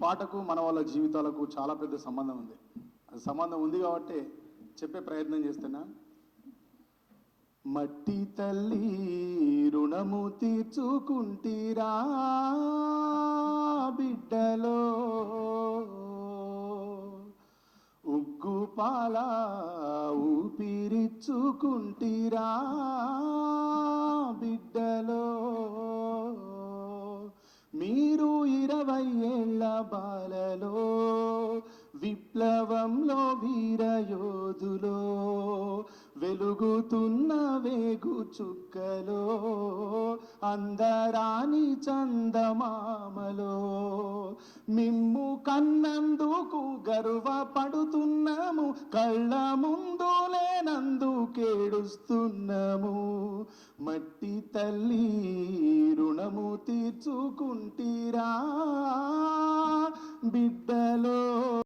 పాటకు మన వాళ్ళ జీవితాలకు చాలా పెద్ద సంబంధం ఉంది. అది సంబంధం ఉంది కాబట్టి చెప్పే ప్రయత్నం చేస్తున్నా. మట్టి తల్లి రుణము తీర్చుకుంటీరా బిడ్డలో, ఉగ్గు పాల ఊపిరిచ్చుకుంటీరా బిడ్డలో, మీరు 20 ఏళ్ల బాలలో విప్లవంలో వీరయోధులో, వెలుగుతున్న వేగు చుక్కలో, అందరాని చందమామలో, మిమ్ము కన్నందుకు గర్వపడుతున్నాము, కళ్ళ ముందు లేనందుకేడుస్తున్నాము. మట్టి తల్లి రుణము తీర్చుకుంటీరా బిడ్డలో.